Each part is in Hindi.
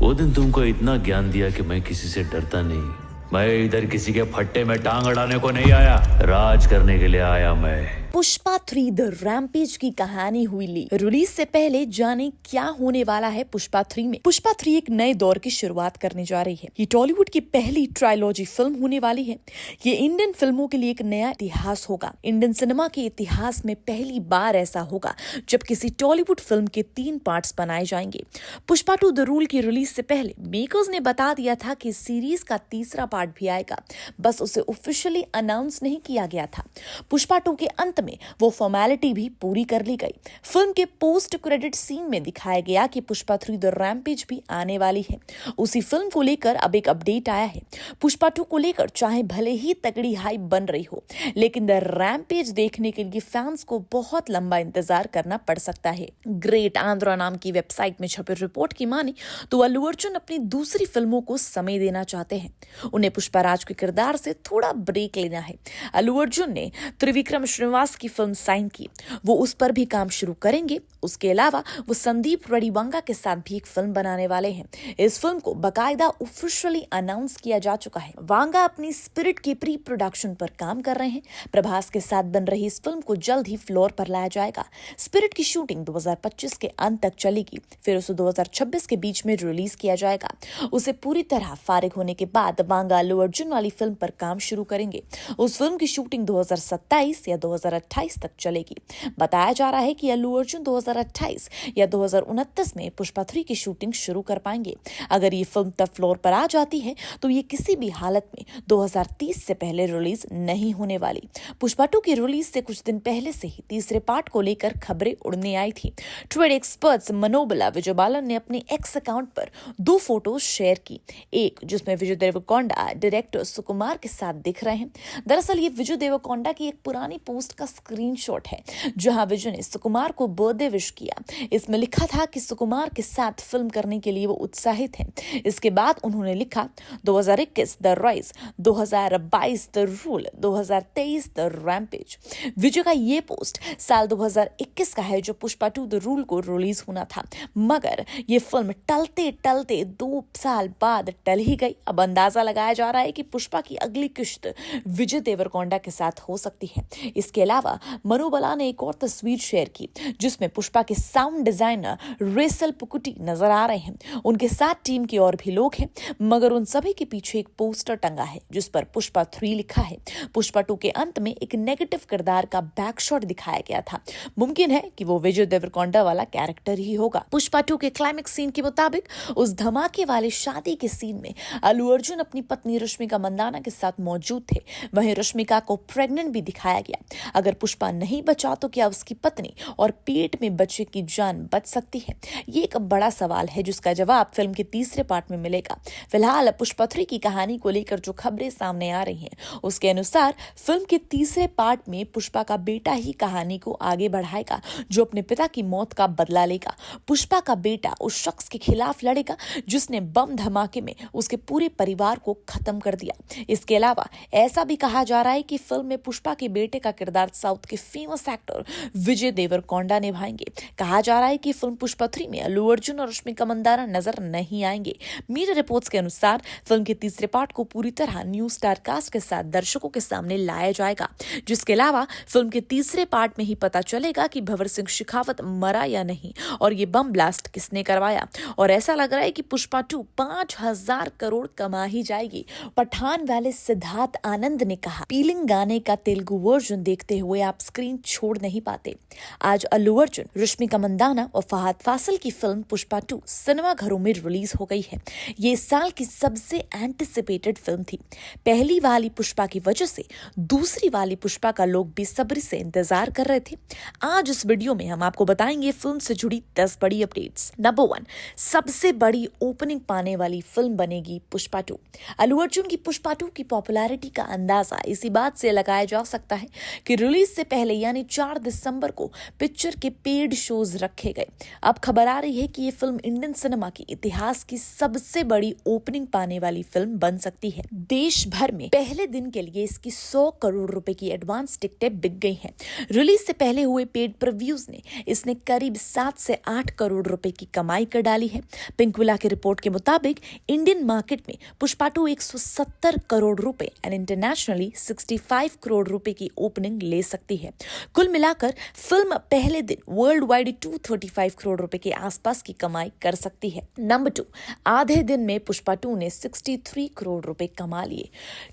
वो दिन तुमको इतना ज्ञान दिया कि मैं किसी से डरता नहीं। मैं इधर किसी के फट्टे में टांग अड़ाने को नहीं आया, राज करने के लिए आया मैं। पुष्पा 3 द रैम्पेज की कहानी हुई लीक। रिलीज से पहले जाने क्या होने वाला है पुष्पा 3 में। पुष्पा 3 एक नए दौर की शुरुआत करने जा रही है। ये टॉलीवुड की पहली ट्रायलॉजी फिल्म होने वाली है। ये इंडियन फिल्मों के लिए एक नया इतिहास होगा। इंडियन सिनेमा के इतिहास में पहली बार ऐसा होगा जब किसी टॉलीवुड फिल्म के 3 पार्ट्स बनाए जाएंगे। पुष्पा 2 द रूल की रिलीज से पहले मेकर्स ने बता दिया था कि सीरीज का तीसरा पार्ट भी आएगा, बस उसे ऑफिशियली अनाउंस नहीं किया गया था। पुष्पा 2 के अंत में वो फॉर्मेलिटी भी पूरी कर ली गई। फिल्म के पोस्ट क्रेडिट सीन में दिखाया गया कि पुष्पा 3 द रैम्पेज भी आने वाली है। उसी फिल्म को लेकर अब एक अपडेट आया है। पुष्पा 2 को लेकर चाहे भले ही तगड़ी हाइप बन रही हो, लेकिन द रैम्पेज देखने के लिए फैंस को बहुत लंबा इंतजार करना पड़ सकता है। ग्रेट आंध्रा नाम की वेबसाइट में छपी रिपोर्ट की माने तो अल्लू अर्जुन अपनी दूसरी फिल्मों को समय देना चाहते हैं। उन्हें पुष्पराज के किरदार से थोड़ा ब्रेक लेना है। अल्लू अर्जुन ने त्रिविक्रम श्रीनिवास की फिल्म साइन की, वो उस पर भी काम शुरू करेंगे। उसके अलावा वो संदीप रेड्डी-वांगा के साथ भी एक फिल्म बनाने वाले हैं। इस फिल्म को बकायदा ऑफिशियली अनाउंस किया जा चुका है। वांगा अपनी स्पिरिट की प्री प्रोडक्शन पर काम कर रहे हैं। प्रभास के साथ बन रही इस फिल्म को जल्द ही फ्लोर पर लाया जाएगा। स्पिरिट की शूटिंग 2025 के अंत तक चलेगी, फिर उसे 2026 के बीच में रिलीज किया जाएगा। उसे पूरी तरह फारिग होने के बाद वांगा अल्लू अर्जुन वाली फिल्म पर काम शुरू करेंगे। उस फिल्म की शूटिंग 2027 या 2028 तक चलेगी। बताया जा रहा है कि अल्लू अर्जुन 2028 या 2029 में पुष्पा 3 की शूटिंग शुरू कर पाएंगे। अगर ये फिल्म तब फ्लोर पर आ जाती है तो ये किसी भी हालत में 2030 से पहले रिलीज नहीं होने वाली। पुष्पा 2 की रिलीज से कुछ दिन पहले से ही तीसरे पार्ट को लेकर खबरें उड़ने आई थी। ट्रेड एक्सपर्ट्स मनोबला विजय बालन ने अपने एक्स अकाउंट पर 2 फोटोज शेयर की। एक जिसमें विजय देवरकोंडा डायरेक्टर सुकुमार के साथ दिख रहे हैं। दरअसल ये विजय देवरकोंडा की एक पुरानी पोस्ट का स्क्रीनशॉट है जहां विजय ने सुकुमार को बर्थडे विश किया। इसमें लिखा था कि सुकुमार के साथ फिल्म करने के लिए वो उत्साहित हैं। इसके बाद उन्होंने लिखा 2021 the rise, 2022 the rule, 2023 the rampage. Vijay का ये पोस्ट साल 2021 का है जो पुष्पा 2 द रूल को रिलीज होना था, मगर ये फिल्म टलते टलते 2 साल बाद टल ही गई। अब अंदाजा लगाया जा रहा है कि पुष्पा की अगली किश्त विजय देवरकोंडा के साथ हो सकती है। इसके अलावा मनोबला ने एक और तस्वीर शेयर की जिसमें पुष्पा के साउंड डिजाइनर रेसल पुकुटी नजर आ रहे हैं। उनके साथ टीम के और भी लोग हैं, मगर उन सभी के पीछे एक पोस्टर टंगा है जिस पर पुष्पा 3 लिखा है। पुष्पा 2 के अंत में एक नेगेटिव किरदार का बैकशॉट दिखाया गया था। मुमकिन है कि वो विजय देवरकोंडा वाला कैरेक्टर ही होगा। पुष्पा 2 के क्लाइमेक्स सीन के मुताबिक उस धमाके वाले शादी के सीन में अल्लू अर्जुन अपनी पत्नी रश्मिका मंदाना के साथ मौजूद थे। वहीं रश्मिका को प्रेग्नेंट भी दिखाया गया। अगर पुष्पा नहीं बचा तो क्या उसकी पत्नी और पेट में बच्चे की जान बच सकती है? ये एक बड़ा सवाल है जिसका जवाब फिल्म के तीसरे पार्ट में मिलेगा। फिलहाल पुष्पा 3 की कहानी को लेकर जो खबरें सामने आ रही हैं उसके अनुसार फिल्म के तीसरे पार्ट में पुष्पा का बेटा ही कहानी को आगे बढ़ाएगा जो अपने पिता की मौत का बदला लेगा। पुष्पा का बेटा उस शख्स के खिलाफ लड़ेगा जिसने बम धमाके में उसके पूरे परिवार को खत्म कर दिया। इसके अलावा ऐसा भी कहा जा रहा है कि फिल्म में पुष्पा के बेटे का किरदार साउथ के फेमस एक्टर विजय देवरकोंडा निभाएंगे। कहा जा रहा है कि फिल्म पुष्पा 3 में अल्लू अर्जुन और रश्मिका मंदाना नजर नहीं आएंगे। मीडिया रिपोर्ट्स के अनुसार फिल्म के तीसरे पार्ट को पूरी तरह न्यू स्टार कास्ट के साथ दर्शकों के सामने लाया जाएगा, जिसके अलावा फिल्म के तीसरे पार्ट में ही पता चलेगा कि भंवर सिंह शेखावत मरा या नहीं और ये बम ब्लास्ट किसने करवाया। और ऐसा लग रहा है कि पुष्पा 2 5,000 करोड़ कमा ही जाएगी। पठान वाले सिद्धार्थ आनंद ने कहा, पीलिंग गाने का तेलुगु वर्जन देखते हुए आप स्क्रीन छोड़ नहीं पाते। आज अल्लू अर्जुन, रश्मिका मंदाना और फहद फासिल की फिल्म पुष्पा 2 सिनेमा घरों में रिलीज हो गई है। ये साल की सबसे एंटिसिपेटेड फिल्म थी। पहली वाली पुष्पा की वजह से दूसरी वाली पुष्पा का लोग बेसब्री से इंतजार कर रहे थे। आज इस वीडियो में हम आपको बताएंगे फिल्म से जुड़ी 10 बड़ी अपडेट्स। नंबर 1, सबसे बड़ी ओपनिंग पाने वाली फिल्म बनेगी पुष्पा 2। अल्लू अर्जुन की पुष्पा 2 की पॉपुलैरिटी का अंदाजा इसी बात से लगाया जा सकता है कि रिलीज से पहले यानी 4 दिसंबर को पिक्चर के पेड शोज रखे गए। अब खबर आ रही है कि ये फिल्म इंडियन सिनेमा के इतिहास की सबसे बड़ी ओपनिंग पाने वाली फिल्म बन सकती है। देश भर में पहले दिन के लिए इसकी 100 करोड़ रुपए की एडवांस टिकटें बिक गई हैं। रिलीज से पहले हुए पेड प्रीव्यूज ने इसने करीब 7 से 8 करोड़ रुपए की कमाई कर डाली है। पिंकविला की रिपोर्ट के मुताबिक इंडियन मार्केट में पुष्पा 2 170 करोड़ रुपए एंड इंटरनेशनली 65 करोड़ रुपए की ओपनिंग ले सकती है। कुल मिलाकर फिल्म पहले दिन वर्ल्ड वाइड 235 करोड़ रुपए के आसपास की कमाई कर सकती है। नंबर 2, आधे दिन में पुष्पा 2 ने 63 करोड़ रुपए कमा लिए।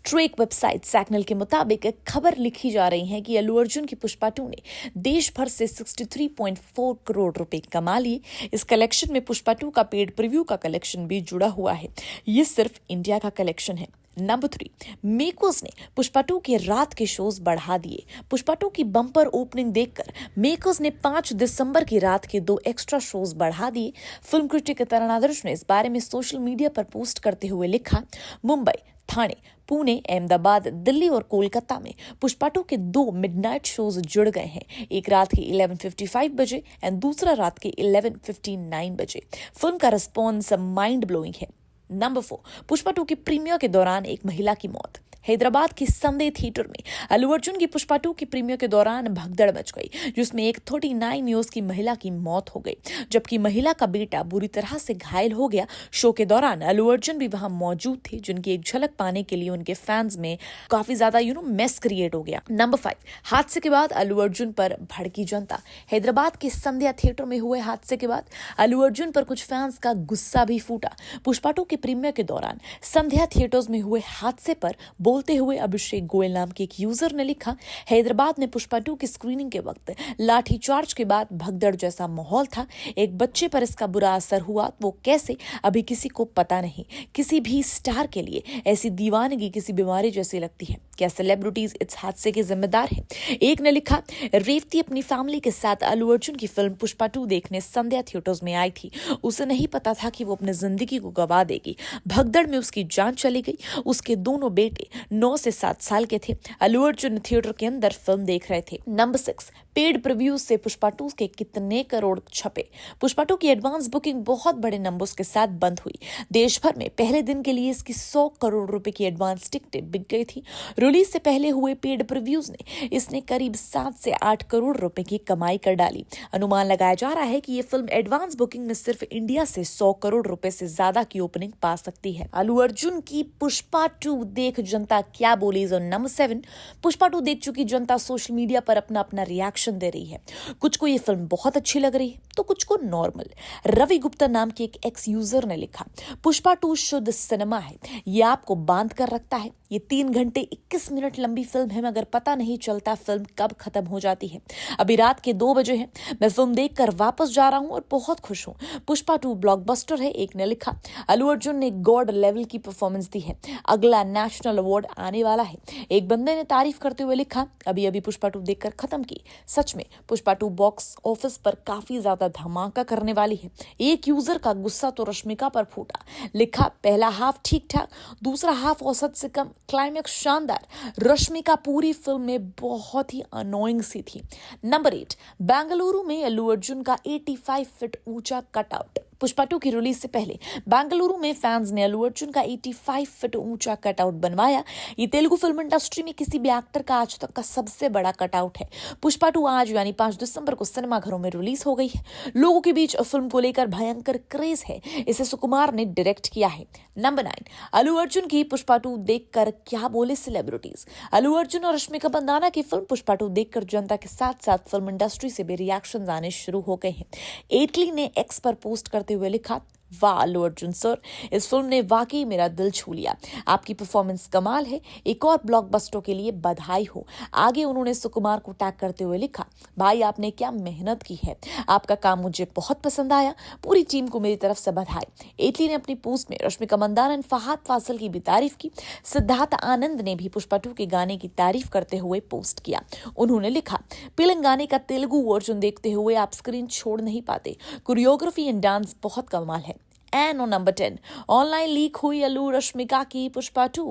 ट्रेक वेबसाइट सैकनल के मुताबिक खबर लिखी जा रही है कि अल्लू अर्जुन की पुष्पा 2 ने देश भर से 63.4 करोड़ रुपए कमा लिए। इस कलेक्शन में पुष्पा 2 का पेड प्रीव्यू का कलेक्शन भी जुड़ा हुआ है। ये सिर्फ इंडिया का कलेक्शन है। नंबर 3, मेकर्स ने पुष्पा 2 के रात के शोज बढ़ा दिए। पुष्पा 2 की बम्पर ओपनिंग देखकर मेकर्स ने 5 दिसंबर की रात के 2 एक्स्ट्रा शोज बढ़ा दिए। फिल्म क्रिटिक तरण आदर्श ने इस बारे में सोशल मीडिया पर पोस्ट करते हुए लिखा, मुंबई, ठाणे, पुणे, अहमदाबाद, दिल्ली और कोलकाता में पुष्पा 2 के 2 मिडनाइट शोज जुड़ गए हैं। एक रात के 11:55 बजे एंड दूसरा रात के 11:59 बजे। फिल्म का रिस्पॉन्स माइंड ब्लोइंग है। नंबर 4, पुष्पा 2 की प्रीमियर के दौरान एक महिला की मौत। हैदराबाद के संडे थिएटर में अल्लू अर्जुन की पुष्पा 2 की प्रीमियर के दौरान भगदड़ मच गई, जिसमें एक 39 ईयर्स की महिला की मौत हो गई, जबकि महिला का बेटा बुरी तरह से घायल हो गया। शो के दौरान अल्लू अर्जुन भी वहां मौजूद थे, जिनकी एक झलक पाने के लिए उनके फैंस में काफी ज्यादा मेस क्रिएट हो गया। नंबर 5, हादसे के बाद अल्लू अर्जुन पर भड़की जनता। हैदराबाद के संध्या थिएटर में हुए हादसे के बाद अल्लू अर्जुन पर कुछ फैंस का गुस्सा भी फूटा। पुष्पा 2 के प्रीमियर के दौरान संध्या थिएटर्स में हुए हादसे पर बोलते हुए अभिषेक गोयल नाम के एक यूजर ने लिखा, हैदराबाद में पुष्पा 2 की स्क्रीनिंग के वक्त लाठीचार्ज के बाद भगदड़ जैसा माहौल था। एक बच्चे पर इसका बुरा असर हुआ, वो कैसे, अभी किसी को पता नहीं। किसी भी स्टार के लिए ऐसी दीवानगी किसी बीमारी जैसी लगती है। क्या सेलिब्रिटीज इस हादसे के जिम्मेदार हैं? एक ने लिखा, रेवती अपनी फैमिली के साथ अल्लू अर्जुन की फिल्म पुष्पा 2 देखने संध्या थिएटर्स में आई थी। उसे नहीं पता था कि वो अपनी जिंदगी को गवा देगी। भगदड़ में उसकी जान चली गई। उसके दोनों बेटे 9 से 7 साल के थे। अल्लू अर्जुन थिएटर के अंदर फिल्म देख रहे थे। नंबर 6, पेड प्रीव्यूज से पुष्पा 2 के कितने करोड़ छपे। पुष्पा 2 की एडवांस बुकिंग बहुत बड़े नंबर्स के साथ बंद हुई। देश भर में पहले दिन के लिए इसकी 100 करोड़ रुपए की एडवांस टिकटें बिक गई थी। रिलीज से पहले हुए पेड प्रीव्यूज ने इसने करीब 7 से 8 करोड़ रुपए की कमाई कर डाली। अनुमान लगाया जा रहा है कि ये फिल्म एडवांस बुकिंग में सिर्फ इंडिया से 100 करोड़ रुपए से ज्यादा की ओपनिंग पा सकती है। अल्लू अर्जुन की पुष्पा 2 देख जनता क्या बोली। नंबर 7, पुष्पा 2 देख चुकी जनता सोशल मीडिया पर अपना अपना रिएक्शन दे रही है। कुछ को ये फिल्म बहुत अच्छी लग रही है तो कुछ को नॉर्मल। रवि गुप्ता नाम के एक एक्स यूजर ने लिखा, पुष्पा 2 शुद्ध सिनेमा है। ये आपको बांध कर रखता है। ये 3 घंटे 21 मिनट लंबी फिल्म है, मगर पता नहीं चलता फिल्म कब खत्म हो जाती है। अभी रात के 2 बजे हैं। मैं फिल्म देखकर वापस जा रहा हूं और बहुत खुश हूं। पुष्पा 2 ब्लॉकबस्टर है। एक ने लिखा, अल्लू अर्जुन ने गॉड लेवल की परफॉर्मेंस दी है। अगला नेशनल अवार्ड आने वाला है। एक बंदे ने तारीफ करते हुए लिखा, अभी अभी पुष्पा 2 देखकर खत्म की। सच में पुष्पा 2 बॉक्स ऑफिस पर काफी ज्यादा धमाका करने वाली है। एक यूजर का गुस्सा तो रश्मिका पर फूटा। लिखा, पहला हाफ ठीक ठाक, दूसरा हाफ औसत से कम, क्लाइमैक्स शानदार। रश्मिका पूरी फिल्म में बहुत ही अनोइंग सी थी। नंबर 8, बेंगलुरु में अल्लू अर्जुन का 85 फीट ऊंचा कटआउट। पुष्पा 2 की रिलीज से पहले बेंगलुरु में फैंस ने अल्लू अर्जुन का 85 फीट ऊंचा कटआउट बनवाया। ये तेलुगु फिल्म इंडस्ट्री में किसी भी एक्टर का आज तक का सबसे बड़ा कटआउट है। पुष्पा 2 आज यानी 5 दिसंबर को सिनेमाघरों में रिलीज हो गई है। लोगों के बीच फिल्म को लेकर भयंकर क्रेज है। इसे सुकुमार ने डायरेक्ट किया है। नंबर 9, अल्लू अर्जुन की पुष्पा 2 देखकर क्या बोले सेलिब्रिटीज। अल्लू अर्जुन और रश्मिका मंदाना की फिल्म पुष्पा 2 देखकर जनता के साथ साथ फिल्म इंडस्ट्री से भी रिएक्शन आने शुरू हो गए हैं। एटली ने एक्स पर पोस्ट करते हुए लिखा, वाह अल्लू अर्जुन सर, इस फिल्म ने वाकई मेरा दिल छू लिया। आपकी परफॉर्मेंस कमाल है। एक और ब्लॉकबस्टर के लिए बधाई हो। आगे उन्होंने सुकुमार को टैग करते हुए लिखा, भाई आपने क्या मेहनत की है। आपका काम मुझे बहुत पसंद आया। पूरी टीम को मेरी तरफ से बधाई। एटली ने अपनी पोस्ट में रश्मिका मंदाना और फहाद फासिल की भी तारीफ की। सिद्धार्थ आनंद ने भी पुष्पा 2 के गाने की तारीफ करते हुए पोस्ट किया। उन्होंने लिखा, पिलंग गाने का तेलुगु वर्जन देखते हुए आप स्क्रीन छोड़ नहीं पाते। कोरियोग्राफी एंड डांस बहुत कमाल है। And on number 10 online leak हुई अल्लू रश्मिका की पुष्पा 2।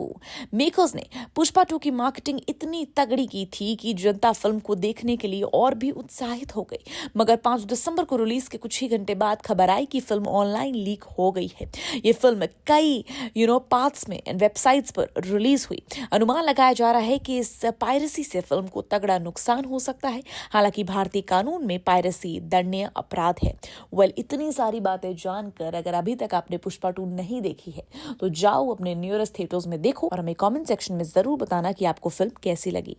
मेकर्स ने पुष्पा 2 की मार्केटिंग इतनी तगड़ी की थी कि जनता फिल्म को देखने के लिए और भी उत्साहित हो गई, मगर 5 दिसंबर को रिलीज के कुछ ही घंटे बाद खबर आई कि फिल्म ऑनलाइन लीक हो गई है। ये फिल्म कई पार्ट्स में एंड वेबसाइट्स पर रिलीज हुई। अनुमान लगाया जा रहा है कि इस पायरेसी से फिल्म को तगड़ा नुकसान हो सकता है। हालांकि भारतीय कानून में पायरेसी दंडनीय अपराध है। इतनी सारी बातें जानकर अगर अभी तक आपने पुष्पा 2 नहीं देखी है तो जाओ अपने नियरेस्ट थिएटर्स में देखो और हमें कमेंट सेक्शन में जरूर बताना कि आपको फिल्म कैसी लगी।